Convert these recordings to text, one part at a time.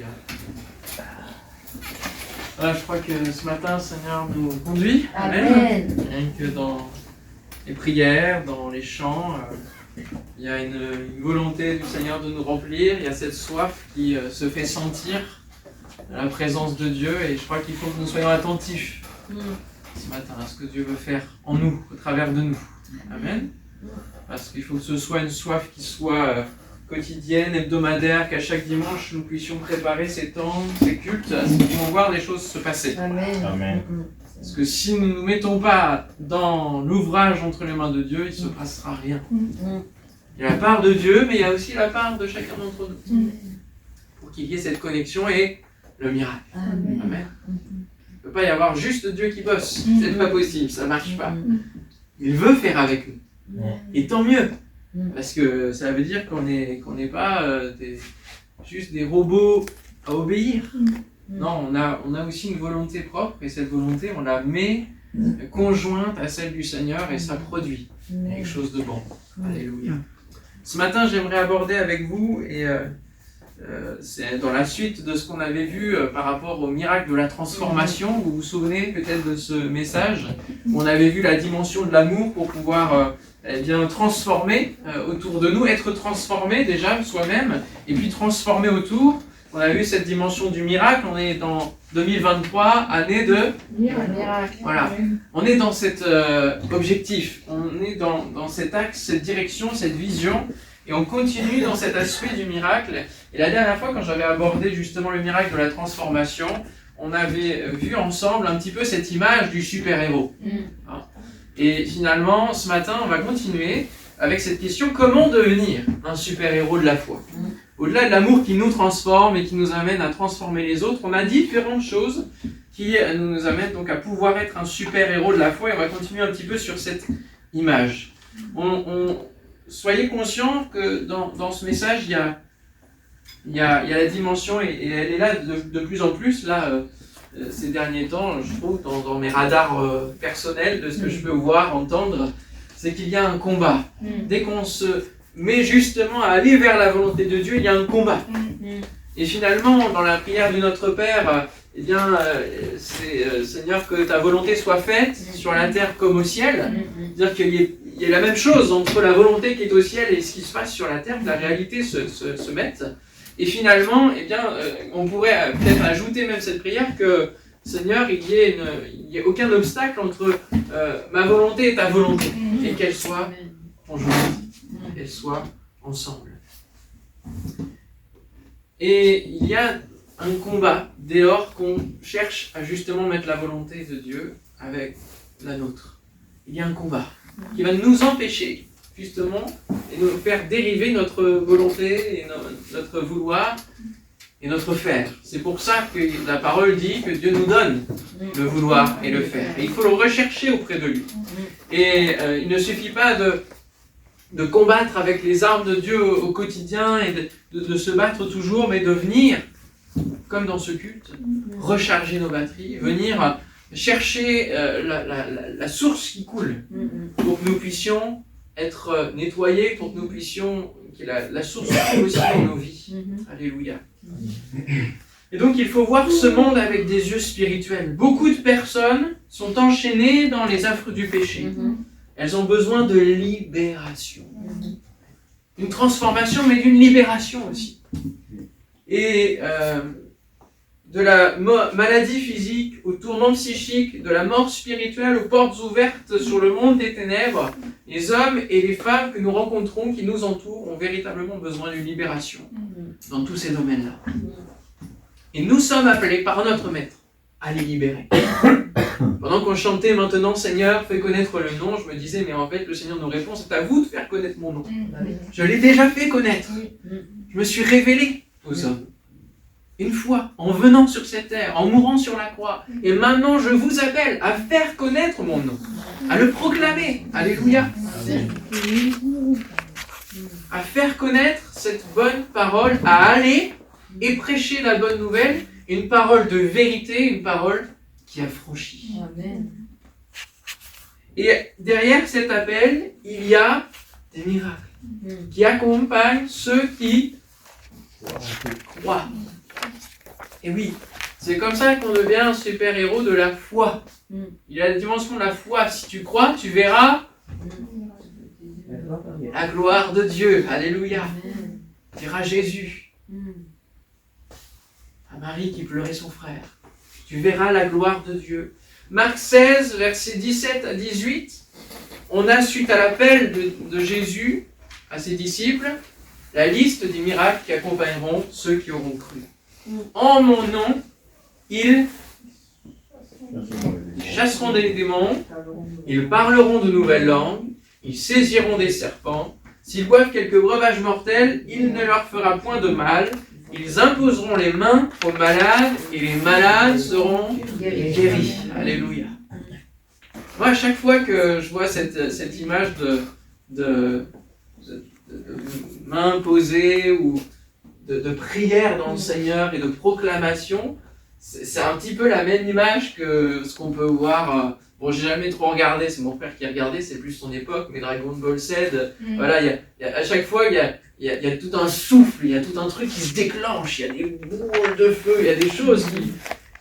Alléluia. Voilà, je crois que ce matin, le Seigneur nous conduit. Amen. Rien que dans les prières, dans les chants, il y a une volonté du Seigneur de nous remplir. Il y a cette soif qui se fait sentir à la présence de Dieu. Et je crois qu'il faut que nous soyons attentifs ce matin à ce que Dieu veut faire en nous, au travers de nous. Amen. Parce qu'il faut que ce soit une soif qui soit quotidienne, hebdomadaire, qu'à chaque dimanche nous puissions préparer ces temps, ces cultes, à ce que nous pouvons voir des choses se passer. Amen. Amen. Parce que si nous ne nous mettons pas dans l'ouvrage entre les mains de Dieu, il ne se passera rien. Il y a la part de Dieu, mais il y a aussi la part de chacun d'entre nous. Pour qu'il y ait cette connexion et le miracle. Amen. Il ne peut pas y avoir juste Dieu qui bosse. C'est pas possible, ça ne marche pas. Il veut faire avec nous. Et tant mieux. Parce que ça veut dire qu'on n'est pas juste des robots à obéir. Non, on a aussi une volonté propre, et cette volonté, on la met conjointe à celle du Seigneur, et ça produit quelque chose de bon. Alléluia. Ce matin, j'aimerais aborder avec vous, et c'est dans la suite de ce qu'on avait vu par rapport au miracle de la transformation. Vous vous souvenez peut-être de ce message, où on avait vu la dimension de l'amour pour pouvoir transformer autour de nous, être transformé déjà soi-même, et puis transformer autour. On a vu cette dimension du miracle. On est dans 2023, année de Miracle. Voilà. On est dans cet objectif, on est dans cet axe, cette direction, cette vision, et on continue dans cet aspect du miracle. Et la dernière fois, quand j'avais abordé justement le miracle de la transformation, on avait vu ensemble un petit peu cette image du super-héros. Et finalement, ce matin, on va continuer avec cette question: comment devenir un super-héros de la foi ? Au-delà de l'amour qui nous transforme et qui nous amène à transformer les autres, on a différentes choses qui nous amènent donc à pouvoir être un super-héros de la foi, et on va continuer un petit peu sur cette image. Soyez conscients que dans ce message, il y a la dimension, et elle est là de plus en plus, là, ces derniers temps, je trouve, dans mes radars personnels, de ce que je peux voir, entendre, c'est qu'il y a un combat. Dès qu'on se met justement à aller vers la volonté de Dieu, il y a un combat. Et finalement, dans la prière du Notre Père, c'est Seigneur, que ta volonté soit faite sur la terre comme au ciel. C'est-à-dire qu'il y ait la même chose entre la volonté qui est au ciel et ce qui se passe sur la terre, que la réalité se mette. Et finalement, on pourrait peut-être ajouter même cette prière que Seigneur, il y ait aucun obstacle entre ma volonté et ta volonté, et qu'elle soit conjointe, qu'elle soit ensemble. Et il y a un combat dès lors qu'on cherche à justement mettre la volonté de Dieu avec la nôtre. Il y a un combat qui va nous empêcher justement et nous faire dériver notre volonté et notre vouloir et notre faire. C'est pour ça que la parole dit que Dieu nous donne le vouloir et le faire. Et il faut le rechercher auprès de lui. Et il ne suffit pas de combattre avec les armes de Dieu au quotidien et de se battre toujours, mais de venir, comme dans ce culte, recharger nos batteries, venir chercher la source qui coule, pour que nous puissions être nettoyés, pour que nous puissions, que la source coule aussi dans nos vies. Alléluia. Et donc il faut voir ce monde avec des yeux spirituels. Beaucoup de personnes sont enchaînées dans les affres du péché. Elles ont besoin de libération. Une transformation, mais d'une libération aussi. Et de la maladie physique au tourment psychique, de la mort spirituelle aux portes ouvertes sur le monde des ténèbres, les hommes et les femmes que nous rencontrons, qui nous entourent, ont véritablement besoin d'une libération dans tous ces domaines-là. Et nous sommes appelés par notre Maître à les libérer. Pendant qu'on chantait maintenant Seigneur, fais connaître le nom, je me disais, mais en fait le Seigneur nous répond, c'est à vous de faire connaître mon nom. Je l'ai déjà fait connaître. Je me suis révélé aux hommes. Une fois, en venant sur cette terre, en mourant sur la croix. Et maintenant, je vous appelle à faire connaître mon nom, à le proclamer. Alléluia. À faire connaître cette bonne parole, à aller et prêcher la bonne nouvelle, une parole de vérité, une parole qui affranchit. Amen. Et derrière cet appel, il y a des miracles qui accompagnent ceux qui croient. Et oui, c'est comme ça qu'on devient un super-héros de la foi. Il y a la dimension de la foi. Si tu crois, tu verras la gloire de Dieu. Alléluia. Tu verras Jésus. À Marie qui pleurait son frère. Tu verras la gloire de Dieu. Marc 16, versets 17 à 18. On a, suite à l'appel de Jésus à ses disciples, la liste des miracles qui accompagneront ceux qui auront cru. En mon nom, ils chasseront des démons, ils parleront de nouvelles langues, ils saisiront des serpents, s'ils boivent quelques breuvages mortels, il ne leur fera point de mal, ils imposeront les mains aux malades et les malades seront guéris. Alléluia. Moi, à chaque fois que je vois cette image de main posée ou de prière dans le Seigneur et de proclamation, c'est un petit peu la même image que ce qu'on peut voir. Bon, j'ai jamais trop regardé, c'est mon père qui a regardé, c'est plus son époque, mais Dragon Ball Z, voilà, à chaque fois, il y a tout un souffle, il y a tout un truc qui se déclenche, il y a des boules de feu, il y a des choses qui...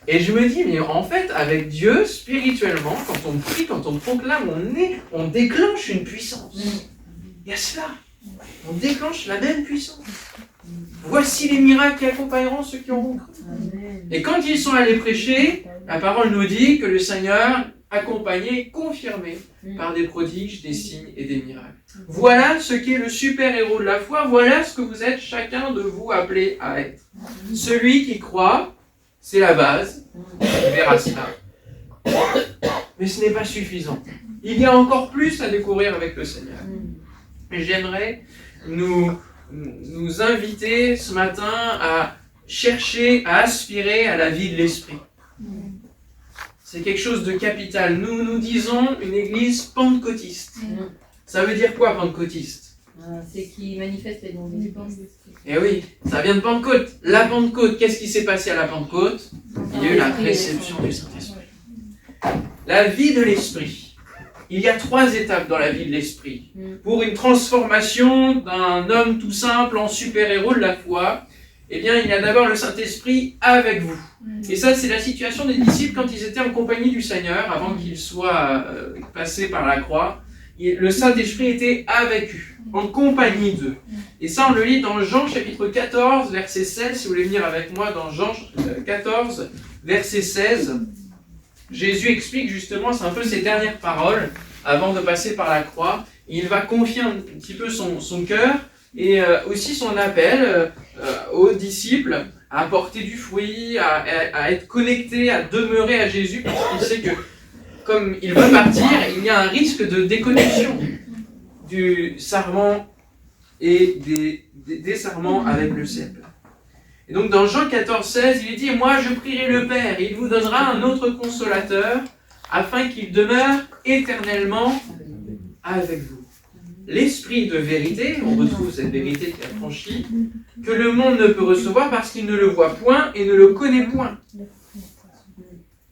Et je me dis, mais en fait, avec Dieu, spirituellement, quand on prie, quand on proclame, on déclenche une puissance. Il y a cela. On déclenche la même puissance. Voici les miracles qui accompagneront ceux qui auront cru. Et quand ils sont allés prêcher, la parole nous dit que le Seigneur accompagné, confirmé par des prodiges, des signes et des miracles. Voilà ce qu'est le super-héros de la foi. Voilà ce que vous êtes chacun de vous appelé à être. Celui qui croit, c'est la base. On verra cela. Mais ce n'est pas suffisant. Il y a encore plus à découvrir avec le Seigneur. Et j'aimerais nous inviter ce matin à chercher, à aspirer à la vie de l'esprit. C'est quelque chose de capital. Nous disons une église pentecôtiste. Ça veut dire quoi, pentecôtiste? C'est qui manifeste les dons de l'esprit. Eh oui, ça vient de Pentecôte. La Pentecôte, qu'est-ce qui s'est passé à la Pentecôte? Il y a eu la réception du Saint-Esprit. La vie de l'esprit. Il y a 3 étapes dans la vie de l'esprit. Pour une transformation d'un homme tout simple en super-héros de la foi, eh bien, il y a d'abord le Saint-Esprit avec vous. Et ça, c'est la situation des disciples quand ils étaient en compagnie du Seigneur, avant qu'ils soient passés par la croix. Le Saint-Esprit était avec eux, en compagnie d'eux. Et ça, on le lit dans Jean chapitre 14, verset 16. Si vous voulez venir avec moi dans Jean 14, verset 16, Jésus explique justement, c'est un peu ses dernières paroles, avant de passer par la croix. Il va confier un petit peu son cœur, et aussi son appel aux disciples à apporter du fruit, à être connectés, à demeurer à Jésus, parce qu'il sait que comme il veut partir, il y a un risque de déconnexion du sarment et des sarments avec le cep. Et donc dans Jean 14, 16, il est dit « Moi je prierai le Père, et il vous donnera un autre consolateur, afin qu'il demeure éternellement avec vous. » L'esprit de vérité, on retrouve cette vérité qui a franchi, que le monde ne peut recevoir parce qu'il ne le voit point et ne le connaît point.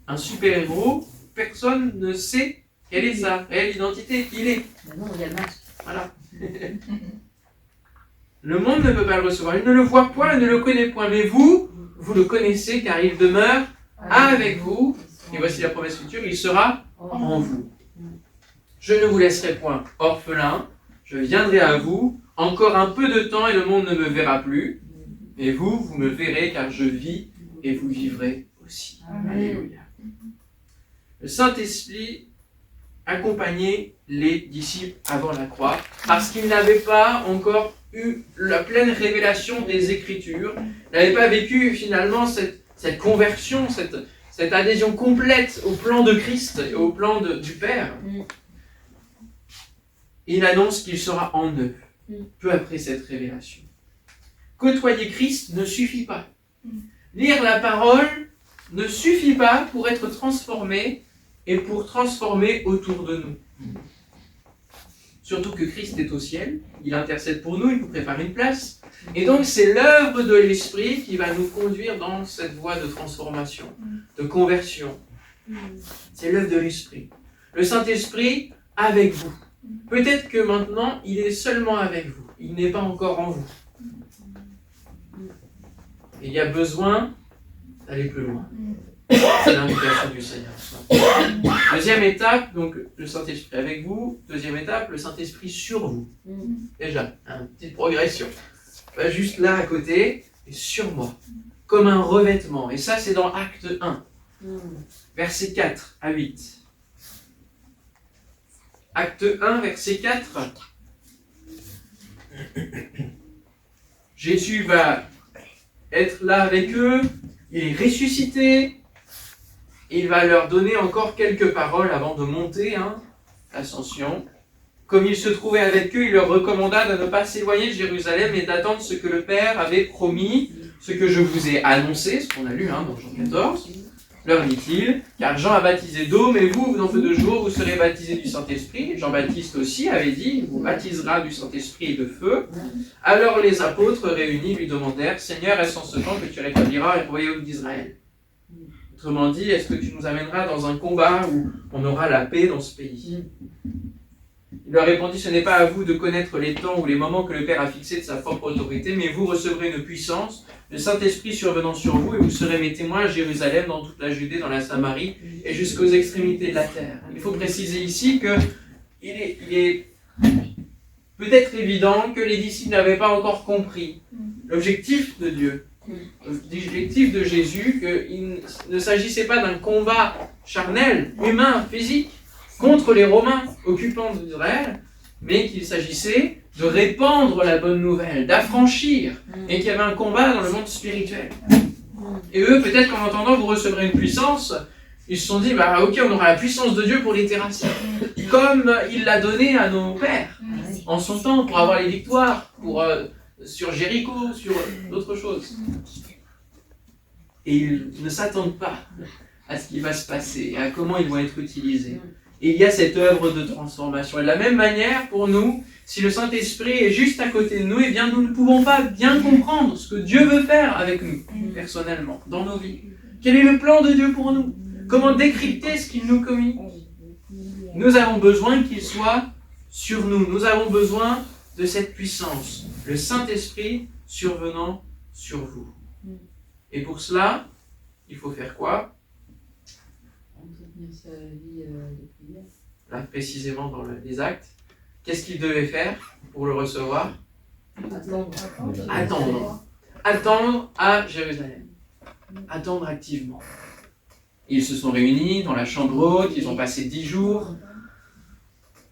Un super-héros, personne ne sait quelle est sa réelle identité, qui il est. Non, il y a le masque. Voilà. Le monde ne peut pas le recevoir, il ne le voit point et ne le connaît point. Mais vous, vous le connaissez car il demeure avec vous. Et voici la promesse future, il sera en vous. Je ne vous laisserai point orphelin. Je viendrai à vous, encore un peu de temps et le monde ne me verra plus. Et vous, vous me verrez car je vis et vous vivrez aussi. Alléluia. Le Saint-Esprit accompagnait les disciples avant la croix parce qu'ils n'avaient pas encore eu la pleine révélation des Écritures, n'avaient pas vécu finalement cette conversion, cette adhésion complète au plan de Christ et au plan du Père. Il annonce qu'il sera en eux, peu après cette révélation. Côtoyer Christ ne suffit pas. Lire la parole ne suffit pas pour être transformé et pour transformer autour de nous. Surtout que Christ est au ciel, il intercède pour nous, il nous prépare une place. Et donc c'est l'œuvre de l'Esprit qui va nous conduire dans cette voie de transformation, de conversion. C'est l'œuvre de l'Esprit. Le Saint-Esprit avec vous. Peut-être que maintenant, il est seulement avec vous. Il n'est pas encore en vous. Et il y a besoin d'aller plus loin. C'est l'invitation du Seigneur. Deuxième étape, donc le Saint-Esprit avec vous. Deuxième étape, le Saint-Esprit sur vous. Déjà, une petite progression. Pas juste là à côté, et sur moi. Comme un revêtement. Et ça, c'est dans Acte 1. Versets 4 à 8. Acte 1, verset 4. Jésus va être là avec eux. Il est ressuscité. Il va leur donner encore quelques paroles avant de monter, l'ascension. Comme il se trouvait avec eux, il leur recommanda de ne pas s'éloigner de Jérusalem et d'attendre ce que le Père avait promis, ce que je vous ai annoncé, ce qu'on a lu dans Jean 14. Leur dit-il, car Jean a baptisé d'eau, mais vous, dans peu de jours, vous serez baptisés du Saint-Esprit. Jean-Baptiste aussi avait dit, il vous baptisera du Saint-Esprit et de feu. Alors les apôtres réunis lui demandèrent, Seigneur, est-ce en ce temps que tu rétabliras le royaume d'Israël? Autrement dit, est-ce que tu nous amèneras dans un combat où on aura la paix dans ce pays? Il leur répondit, ce n'est pas à vous de connaître les temps ou les moments que le Père a fixés de sa propre autorité, mais vous recevrez une puissance, le Saint-Esprit survenant sur vous, et vous serez mes témoins à Jérusalem, dans toute la Judée, dans la Samarie, et jusqu'aux extrémités de la terre. Il faut préciser ici que il est peut-être évident que les disciples n'avaient pas encore compris l'objectif de Dieu, l'objectif de Jésus, qu'il ne s'agissait pas d'un combat charnel, humain, physique, contre les Romains occupants d'Israël, mais qu'il s'agissait de répandre la bonne nouvelle, d'affranchir, et qu'il y avait un combat dans le monde spirituel. Et eux, peut-être qu'en entendant vous recevrez une puissance, ils se sont dit, ok, on aura la puissance de Dieu pour les terrasser, comme il l'a donné à nos pères, en son temps, pour avoir les victoires, sur Jéricho, sur d'autres choses. Et ils ne s'attendent pas à ce qui va se passer, à comment ils vont être utilisés. Et il y a cette œuvre de transformation. Et de la même manière, pour nous, si le Saint-Esprit est juste à côté de nous, eh bien, nous ne pouvons pas bien comprendre ce que Dieu veut faire avec nous, personnellement, dans nos vies. Quel est le plan de Dieu pour nous? Comment décrypter ce qu'il nous communique? Nous avons besoin qu'il soit sur nous. Nous avons besoin de cette puissance. Le Saint-Esprit survenant sur vous. Et pour cela, il faut faire quoi? Entretenir sa vie de prière. Là, précisément dans les actes. Qu'est-ce qu'ils devaient faire pour le recevoir? Attendre. Attendre à Jérusalem. Attendre activement. Ils se sont réunis dans la chambre haute, ils ont passé 10 jours.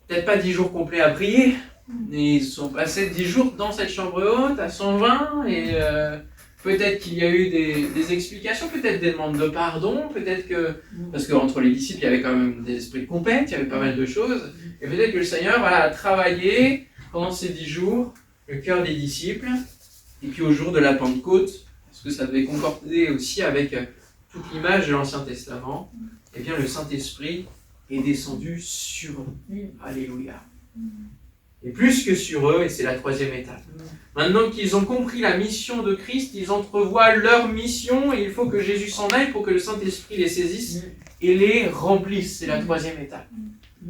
Peut-être pas 10 jours complets à prier, mais ils sont passés 10 jours dans cette chambre haute à 120 et peut-être qu'il y a eu des explications, peut-être des demandes de pardon, peut-être que... Parce qu'entre les disciples, il y avait quand même des esprits de compète, il y avait pas mal de choses. Et peut-être que le Seigneur a travaillé pendant ces 10 jours le cœur des disciples. Et puis au jour de la Pentecôte, parce que ça devait concorder aussi avec toute l'image de l'Ancien Testament, eh bien le Saint-Esprit est descendu sur eux. Alléluia. Et plus que sur eux, et c'est la troisième étape. Maintenant qu'ils ont compris la mission de Christ, ils entrevoient leur mission et il faut que Jésus s'en aille pour que le Saint-Esprit les saisisse et les remplisse. C'est la troisième étape.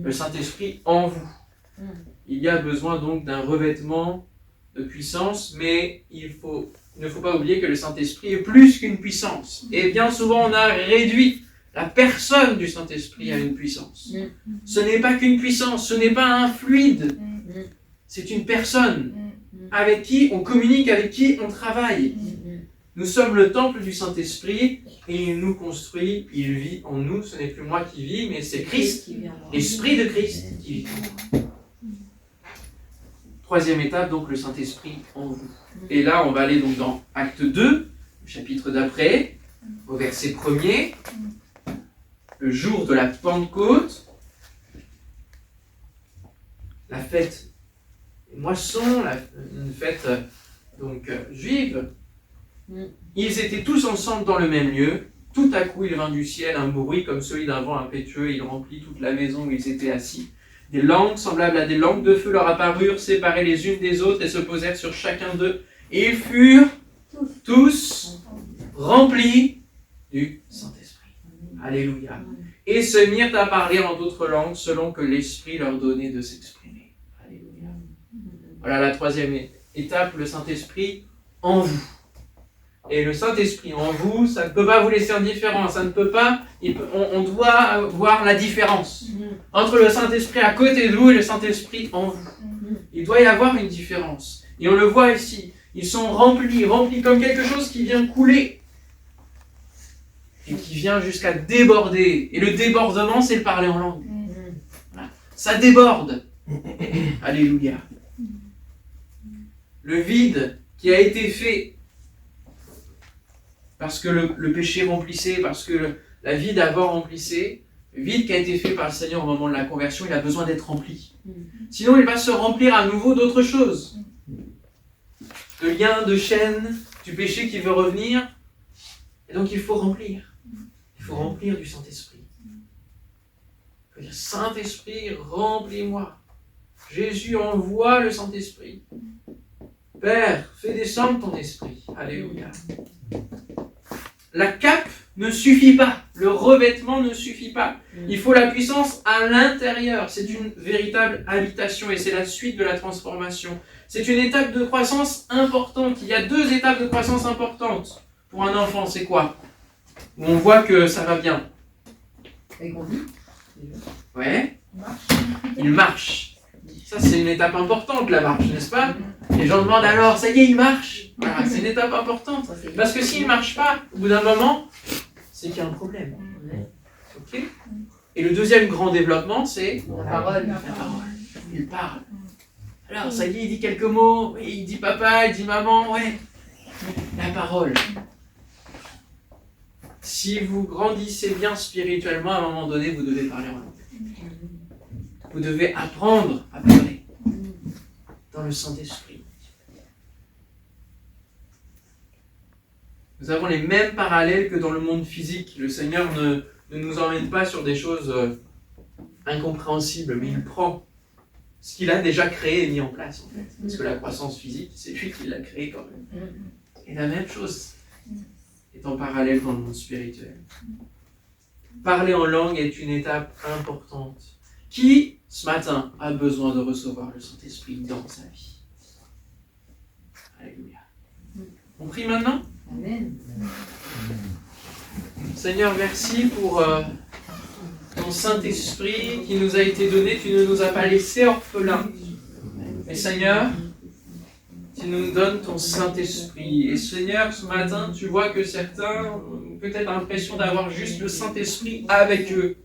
Le Saint-Esprit en vous. Il y a besoin donc d'un revêtement de puissance, mais il ne faut pas oublier que le Saint-Esprit est plus qu'une puissance. Et bien souvent, on a réduit la personne du Saint-Esprit à une puissance. Ce n'est pas qu'une puissance, ce n'est pas un fluide. C'est une personne avec qui on communique, avec qui on travaille. Nous sommes le temple du Saint-Esprit et il nous construit, il vit en nous. Ce n'est plus moi qui vis, mais c'est Christ, l'Esprit de Christ qui vit en moi. Troisième étape, donc le Saint-Esprit en vous. Et là, on va aller donc dans Acte 2, le chapitre d'après, au verset 1er. Le jour de la Pentecôte, la fête moisson, une fête juive. Ils étaient tous ensemble dans le même lieu. Tout à coup, il vint du ciel un bruit comme celui d'un vent impétueux. Il remplit toute la maison où ils étaient assis. Des langues semblables à des langues de feu leur apparurent, séparées les unes des autres et se posèrent sur chacun d'eux. Et ils furent tous remplis du Saint-Esprit. Alléluia. Et se mirent à parler en d'autres langues selon que l'Esprit leur donnait de s'exprimer. Alléluia. Voilà la troisième étape, le Saint-Esprit en vous. et le Saint-Esprit en vous, ça ne peut pas vous laisser indifférent, ça ne peut pas, on doit voir la différence entre le Saint-Esprit à côté de vous et le Saint-Esprit en vous. Il doit y avoir une différence. Et on le voit ici, ils sont remplis comme quelque chose qui vient couler et qui vient jusqu'à déborder. Et le débordement, c'est le parler en langue. Voilà. Ça déborde. Alléluia. Le vide qui a été fait parce que le péché remplissait, parce que la vie d'avant remplissait, le vide qui a été fait par le Seigneur au moment de la conversion, il a besoin d'être rempli. Sinon, il va se remplir à nouveau d'autres choses. De liens, de chaînes, du péché qui veut revenir. Et donc, il faut remplir. Il faut remplir du Saint-Esprit. Il faut dire, Saint-Esprit, remplis-moi. Jésus envoie le Saint-Esprit. Père, fais descendre ton esprit. Alléluia. La cape ne suffit pas. Le revêtement ne suffit pas. Il faut la puissance à l'intérieur. C'est une véritable habitation et c'est la suite de la transformation. C'est une étape de croissance importante. Il y a 2 étapes de croissance importantes. Pour un enfant, c'est quoi? Où on voit que ça va bien. Et qu'on dit. Ouais. Il marche. Ça, c'est une étape importante, la marche, n'est-ce pas? Les gens demandent alors, ça y est, il marche. Voilà, c'est une étape importante. Parce que s'il ne marche pas, au bout d'un moment, c'est qu'il y a un problème. Ok? Et le deuxième grand développement, c'est La parole. la parole. Il parle. Alors, ça y est, il dit quelques mots. Oui, il dit papa, il dit maman, ouais. La parole. Si vous grandissez bien spirituellement, à un moment donné, vous devez parler en langue. Vous devez apprendre à parler dans le Saint-Esprit. Nous avons les mêmes parallèles que dans le monde physique. Le Seigneur ne nous emmène pas sur des choses incompréhensibles, mais il prend ce qu'il a déjà créé et mis en place, en fait. Parce que la croissance physique, c'est lui qui l'a créé quand même. Et la même chose est en parallèle dans le monde spirituel. Parler en langue est une étape importante. Qui, ce matin, a besoin de recevoir le Saint-Esprit dans sa vie? Alléluia. On prie maintenant? Amen. Seigneur, merci pour ton Saint-Esprit qui nous a été donné. Tu ne nous as pas laissés orphelins. Mais Seigneur, tu nous donnes ton Saint-Esprit. Et Seigneur, ce matin, tu vois que certains ont peut-être l'impression d'avoir juste le Saint-Esprit avec eux.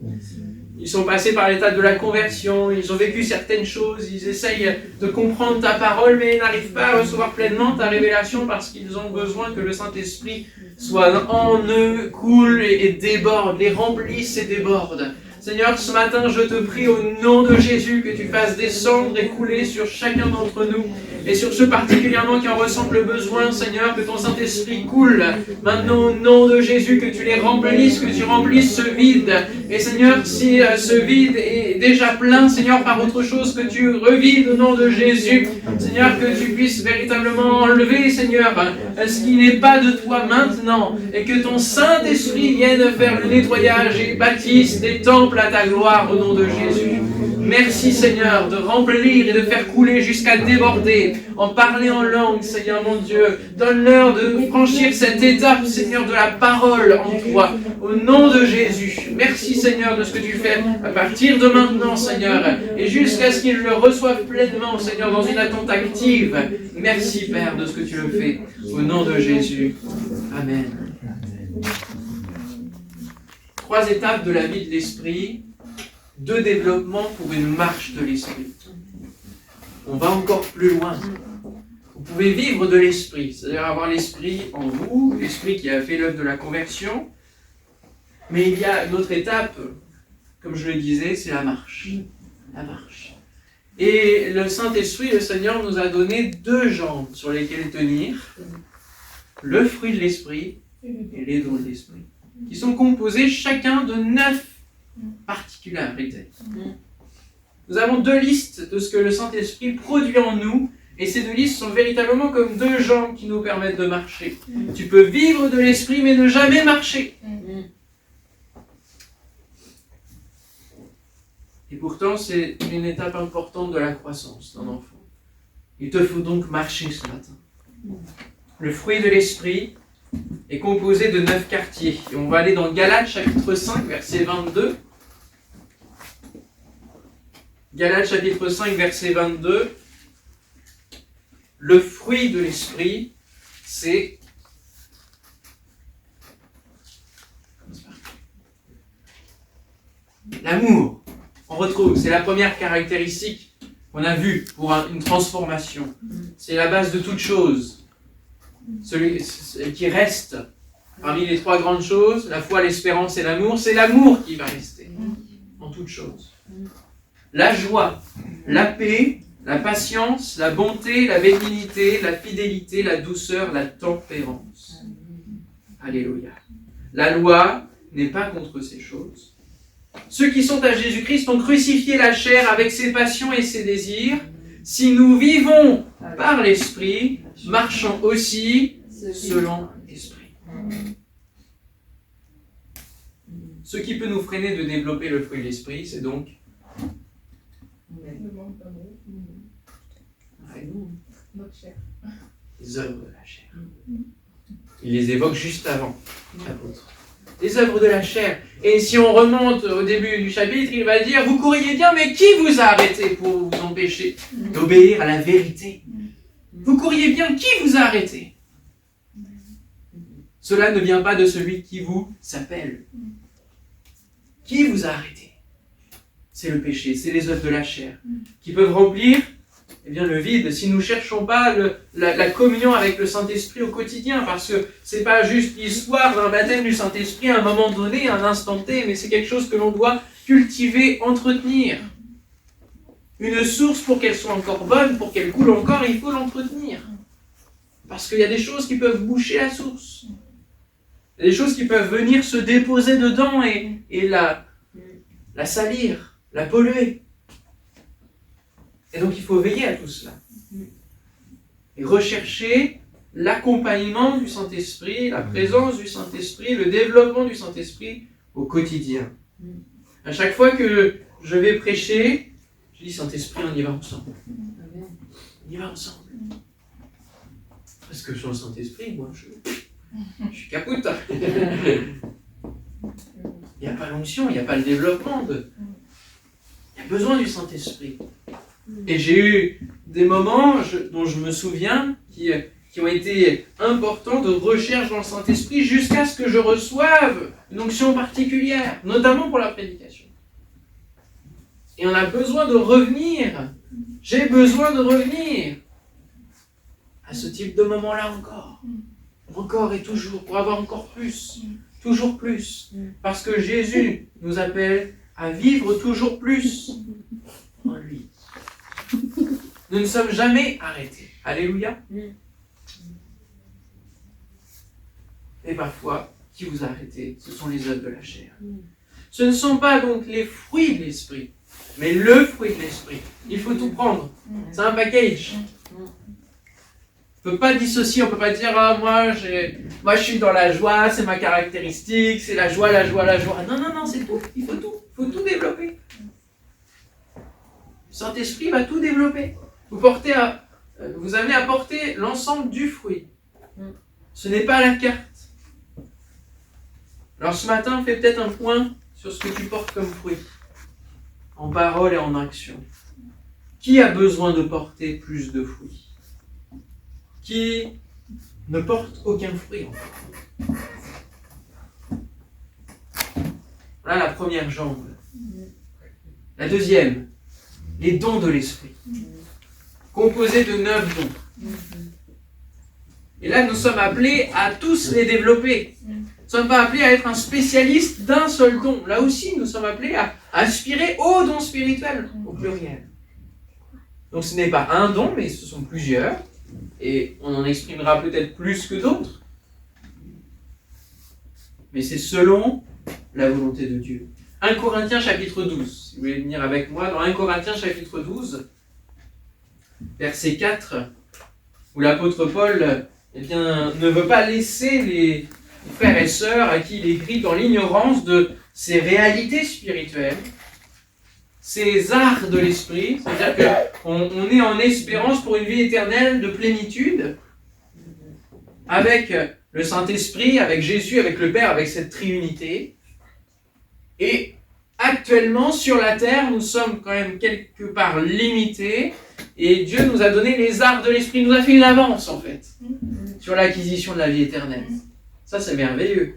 Ils sont passés par l'étape de la conversion, ils ont vécu certaines choses, ils essayent de comprendre ta parole, mais ils n'arrivent pas à recevoir pleinement ta révélation parce qu'ils ont besoin que le Saint-Esprit soit en eux, coule et déborde, les remplisse et déborde. Seigneur, ce matin, je te prie au nom de Jésus que tu fasses descendre et couler sur chacun d'entre nous et sur ceux particulièrement qui en ressentent le besoin, Seigneur, que ton Saint-Esprit coule. Maintenant, au nom de Jésus, que tu les remplisses, que tu remplisses ce vide. Et Seigneur, si ce vide est déjà plein, Seigneur, par autre chose, que tu revides au nom de Jésus. Seigneur, que tu puisses véritablement enlever, Seigneur, ce qui n'est pas de toi maintenant. Et que ton Saint-Esprit vienne faire le nettoyage et bâtisse des temples à ta gloire au nom de Jésus. Merci Seigneur de remplir et de faire couler jusqu'à déborder, en parler en langue, Seigneur mon Dieu. Donne-leur de franchir cette étape, Seigneur, de la parole en toi, au nom de Jésus. Merci Seigneur de ce que tu fais à partir de maintenant, Seigneur, et jusqu'à ce qu'ils le reçoivent pleinement, Seigneur, dans une attente active. Merci Père de ce que tu le fais, au nom de Jésus. Amen. 3 étapes de la vie de l'esprit, 2 développements pour une marche de l'esprit. On va encore plus loin. Vous pouvez vivre de l'esprit, c'est-à-dire avoir l'esprit en vous, l'esprit qui a fait l'œuvre de la conversion. Mais il y a une autre étape, comme je le disais, c'est la marche. La marche. Et le Saint-Esprit, le Seigneur, nous a donné 2 jambes sur lesquelles tenir. Le fruit de l'esprit et les dons de l'esprit, qui sont composés chacun de 9 particularités. Nous avons 2 listes de ce que le Saint-Esprit produit en nous, et ces 2 listes sont véritablement comme 2 jambes qui nous permettent de marcher. Tu peux vivre de l'esprit mais ne jamais marcher. Et pourtant, c'est une étape importante de la croissance d'un enfant. Il te faut donc marcher ce matin. Le fruit de l'esprit, est composé de 9 quartiers. Et on va aller dans Galates chapitre 5, verset 22. Galates chapitre 5, verset 22. Le fruit de l'esprit, c'est l'amour. On retrouve, c'est la première caractéristique qu'on a vue pour une transformation. C'est la base de toute chose. Celui qui reste parmi les 3 grandes choses, la foi, l'espérance et l'amour, c'est l'amour qui va rester en toute chose. La joie, la paix, la patience, la bonté, la bénignité, la fidélité, la douceur, la tempérance. Alléluia. La loi n'est pas contre ces choses. Ceux qui sont à Jésus-Christ ont crucifié la chair avec ses passions et ses désirs. Si nous vivons par l'Esprit, marchons aussi selon l'Esprit. Ce qui peut nous freiner de développer le fruit de l'Esprit, c'est donc les œuvres de la chair. Il les évoque juste avant l'apôtre. Les œuvres de la chair. Et si on remonte au début du chapitre, il va dire, vous courriez bien, mais qui vous a arrêté pour vous empêcher d'obéir à la vérité? Vous courriez bien, qui vous a arrêté? Cela ne vient pas de celui qui vous s'appelle. Qui vous a arrêté? C'est le péché, c'est les œuvres de la chair qui peuvent remplir le vide si nous ne cherchons pas la communion avec le Saint-Esprit au quotidien, parce que ce n'est pas juste l'histoire d'un baptême du Saint-Esprit à un moment donné, à un instant T, mais c'est quelque chose que l'on doit cultiver, entretenir. Une source, pour qu'elle soit encore bonne, pour qu'elle coule encore, il faut l'entretenir. Parce qu'il y a des choses qui peuvent boucher la source. Il y a des choses qui peuvent venir se déposer dedans et la salir, la polluer. Et donc il faut veiller à tout cela. Et rechercher l'accompagnement du Saint-Esprit, la présence du Saint-Esprit, le développement du Saint-Esprit au quotidien. À chaque fois que je vais prêcher, je dis Saint-Esprit, on y va ensemble. On y va ensemble. Parce que sans le Saint-Esprit, moi, je suis capoute. Il n'y a pas l'onction, il n'y a pas le développement. Il y a besoin du Saint-Esprit. Et j'ai eu des moments dont je me souviens qui ont été importants de recherche dans le Saint-Esprit jusqu'à ce que je reçoive une onction particulière, notamment pour la prédication. Et on a besoin de revenir. J'ai besoin de revenir à ce type de moment-là encore. Encore et toujours, pour avoir encore plus. Toujours plus. Parce que Jésus nous appelle à vivre toujours plus en lui. Nous ne sommes jamais arrêtés. Alléluia. Et parfois, qui vous a arrêté? Ce sont les œuvres de la chair. Ce ne sont pas donc les fruits de l'esprit, mais le fruit de l'esprit. Il faut tout prendre. C'est un package. On ne peut pas dissocier, on ne peut pas dire ah, moi je suis dans la joie, c'est ma caractéristique, c'est la joie, la joie, la joie. Non, c'est tout. Il faut tout développer. Le Saint-Esprit va tout développer. Vous amenez à porter l'ensemble du fruit. Ce n'est pas la carte. Alors ce matin, fais peut-être un point sur ce que tu portes comme fruit, en parole et en action. Qui a besoin de porter plus de fruits? Qui ne porte aucun fruit encore? Voilà la première jambe. La deuxième, les dons de l'esprit, composés de 9 dons. Et là, nous sommes appelés à tous les développer. Nous ne sommes pas appelés à être un spécialiste d'un seul don. Là aussi, nous sommes appelés à aspirer aux dons spirituels, au pluriel. Donc ce n'est pas un don, mais ce sont plusieurs. Et on en exprimera peut-être plus que d'autres. Mais c'est selon la volonté de Dieu. 1 Corinthiens chapitre 12. Si vous voulez venir avec moi, dans 1 Corinthiens chapitre 12, verset 4, où l'apôtre Paul ne veut pas laisser les frères et sœurs à qui il écrit dans l'ignorance de ces réalités spirituelles, ces arts de l'esprit, c'est-à-dire qu'on est en espérance pour une vie éternelle de plénitude, avec le Saint-Esprit, avec Jésus, avec le Père, avec cette triunité. Et actuellement, sur la terre, nous sommes quand même quelque part limités. Et Dieu nous a donné les arts de l'Esprit. Il nous a fait une avance, en fait, sur l'acquisition de la vie éternelle. Ça, c'est merveilleux.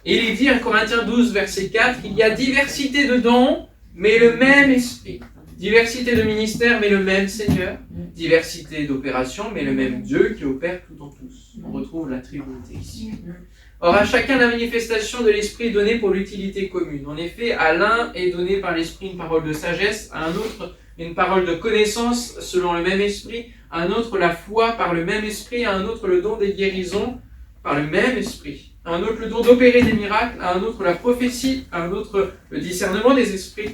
Et il est dit en Corinthiens 12, verset 4, il y a diversité de dons, mais le même Esprit. Diversité de ministères, mais le même Seigneur. Diversité d'opérations, mais le même Dieu qui opère tout en tous. On retrouve la Trinité ici. Or, à chacun la manifestation de l'Esprit est donnée pour l'utilité commune. En effet, à l'un est donné par l'Esprit une parole de sagesse, à un autre une parole de connaissance selon le même Esprit, à un autre la foi par le même Esprit, à un autre le don des guérisons par le même Esprit, à un autre le don d'opérer des miracles, à un autre la prophétie, à un autre le discernement des esprits,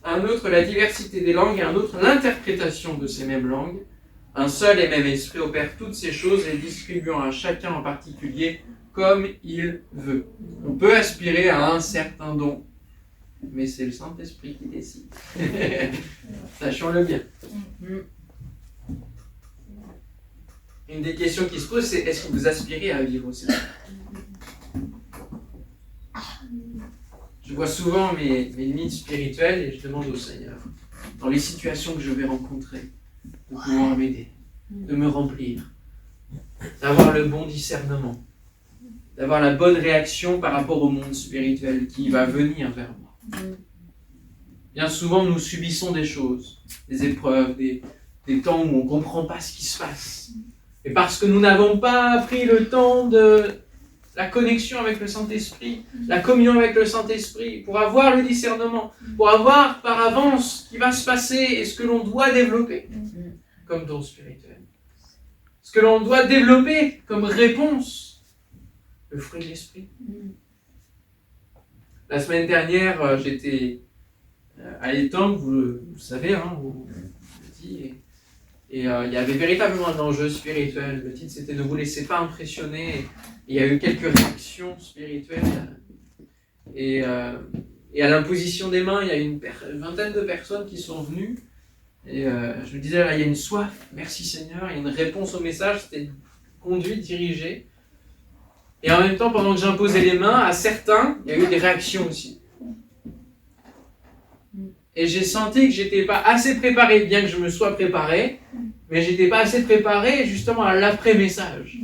à un autre la diversité des langues, et à un autre l'interprétation de ces mêmes langues. Un seul et même Esprit opère toutes ces choses, les distribuant à chacun en particulier comme il veut. On peut aspirer à un certain don, mais c'est le Saint-Esprit qui décide. Sachons-le bien. Une des questions qui se pose, c'est est-ce que vous aspirez à vivre au Seigneur? Je vois souvent mes limites spirituelles et je demande au Seigneur, dans les situations que je vais rencontrer, de pouvoir m'aider, de me remplir, d'avoir le bon discernement, d'avoir la bonne réaction par rapport au monde spirituel qui va venir vers moi. Bien souvent, nous subissons des choses, des épreuves, des temps où on ne comprend pas ce qui se passe. Et parce que nous n'avons pas pris le temps de la connexion avec le Saint-Esprit, la communion avec le Saint-Esprit, pour avoir le discernement, pour avoir par avance ce qui va se passer et ce que l'on doit développer comme don spirituel. Ce que l'on doit développer comme réponse, le fruit de l'Esprit. La semaine dernière, j'étais à l'étang, vous le savez, vous le dites, et il y avait véritablement un enjeu spirituel. Le titre, c'était « Ne vous laissez pas impressionner ». Il y a eu quelques réactions spirituelles. Et à l'imposition des mains, il y a une vingtaine de personnes qui sont venues. Et je me disais, là, il y a une soif, merci Seigneur, il y a une réponse au message, c'était conduit, dirigé. Et en même temps, pendant que j'imposais les mains, à certains, il y a eu des réactions aussi. Et j'ai senti que j'étais pas assez préparé, bien que je me sois préparé, mais j'étais pas assez préparé justement à l'après-message.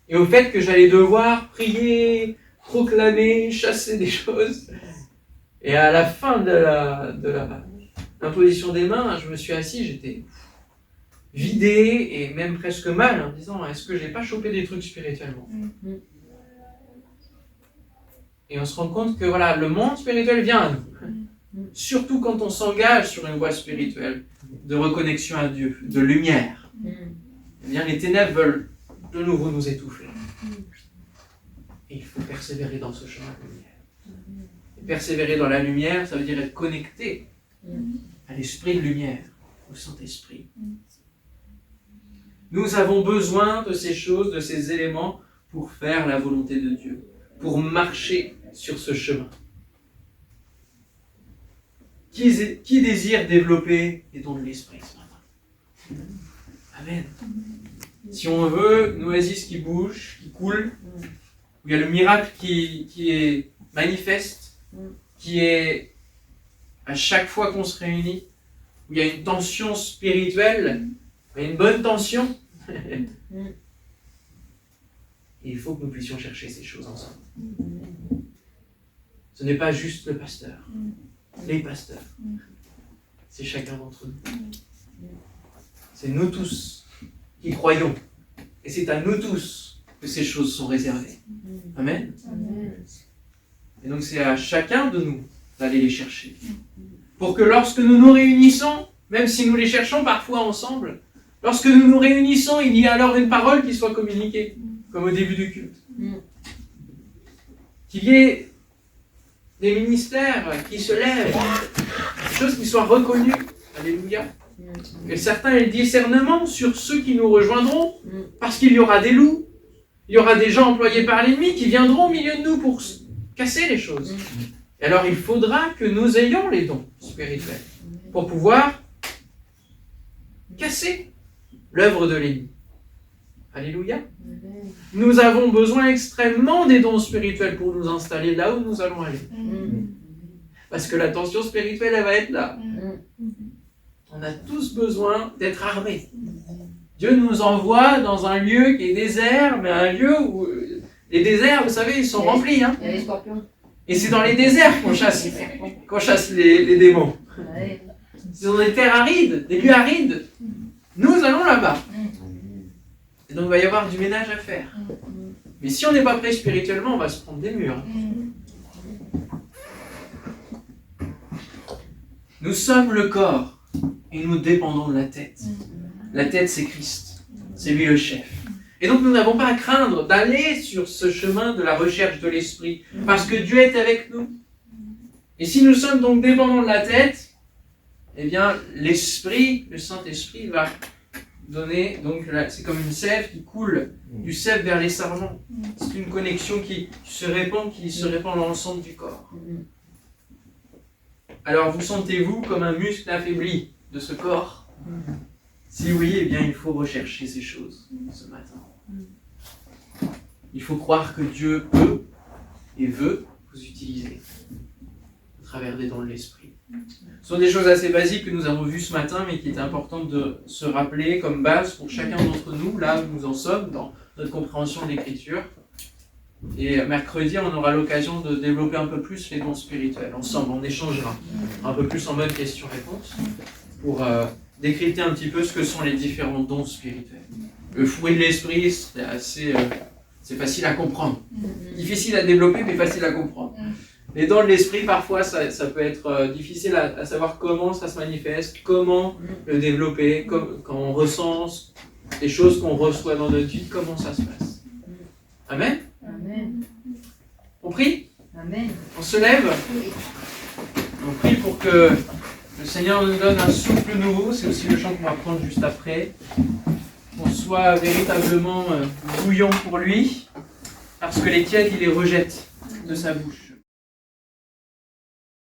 Et au fait que j'allais devoir prier, proclamer, chasser des choses. Et à la fin de l'imposition des mains, je me suis assis, j'étais vidé et même presque mal en disant, est-ce que j'ai pas chopé des trucs spirituellement? Et on se rend compte que voilà, le monde spirituel vient à nous. Surtout quand on s'engage sur une voie spirituelle de reconnexion à Dieu, de lumière. Eh bien, les ténèbres veulent de nouveau nous étouffer. Et il faut persévérer dans ce chemin de lumière. Et persévérer dans la lumière, ça veut dire être connecté à l'esprit de lumière, au Saint-Esprit. Nous avons besoin de ces choses, de ces éléments pour faire la volonté de Dieu, pour marcher sur ce chemin. Qui désire développer les dons de l'Esprit ce matin? Amen. Si on veut une oasis qui bouge, qui coule, où il y a le miracle qui est manifeste, qui est à chaque fois qu'on se réunit, où il y a une tension spirituelle, il y a une bonne tension, il faut que nous puissions chercher ces choses ensemble. Ce n'est pas juste le pasteur, les pasteurs, c'est chacun d'entre nous. C'est nous tous qui croyons. Et c'est à nous tous que ces choses sont réservées. Amen. Et donc c'est à chacun de nous d'aller les chercher. Pour que lorsque nous nous réunissons, même si nous les cherchons parfois ensemble, lorsque nous nous réunissons, il y a alors une parole qui soit communiquée, comme au début du culte. Qu'il y ait des ministères qui se lèvent, des choses qui soient reconnues. Alléluia. Et certains aient le discernement sur ceux qui nous rejoindront, parce qu'il y aura des loups, il y aura des gens employés par l'ennemi qui viendront au milieu de nous pour casser les choses. Et alors il faudra que nous ayons les dons spirituels pour pouvoir casser l'œuvre de l'ennemi. Alléluia. Nous avons besoin extrêmement des dons spirituels pour nous installer là où nous allons aller. Parce que la tension spirituelle, elle va être là. On a tous besoin d'être armés. Dieu nous envoie dans un lieu qui est désert, mais un lieu où les déserts, vous savez, ils sont remplis. Hein. Il y a les scorpions. Et c'est dans les déserts qu'on chasse les démons. Ouais. C'est dans des terres arides, des lieux arides. Nous allons là-bas. Et donc il va y avoir du ménage à faire. Mais si on n'est pas prêt spirituellement, on va se prendre des murs. Nous sommes le corps et nous dépendons de la tête. La tête, c'est Christ. C'est lui le chef. Et donc nous n'avons pas à craindre d'aller sur ce chemin de la recherche de l'esprit, parce que Dieu est avec nous. Et si nous sommes donc dépendants de la tête, eh bien l'esprit, le Saint-Esprit va donner, donc c'est comme une sève qui coule du sève vers les sarments. C'est une connexion qui se répand dans l'ensemble du corps. Alors vous sentez-vous comme un muscle affaibli de ce corps? Si oui, eh bien il faut rechercher ces choses ce matin. Il faut croire que Dieu peut et veut vous utiliser à travers des dons de l'esprit. Ce sont des choses assez basiques que nous avons vues ce matin, mais qui est important de se rappeler comme base pour chacun d'entre nous, là où nous en sommes, dans notre compréhension de l'Écriture. Et mercredi, on aura l'occasion de développer un peu plus les dons spirituels. Ensemble, on échangera un peu plus en mode question-réponse pour décrypter un petit peu ce que sont les différents dons spirituels. Le fruit de l'esprit, c'est facile à comprendre. Difficile à développer, mais facile à comprendre. Les dons de l'esprit, parfois, ça peut être difficile à savoir comment ça se manifeste, comment le développer, quand on ressent les choses qu'on reçoit dans notre vie, comment ça se passe. Amen. Amen. On prie? Amen. On se lève? On prie pour que le Seigneur nous donne un souffle nouveau. C'est aussi le chant qu'on va prendre juste après. Qu'on soit véritablement bouillant pour lui, parce que les tièdes, il les rejette de sa bouche.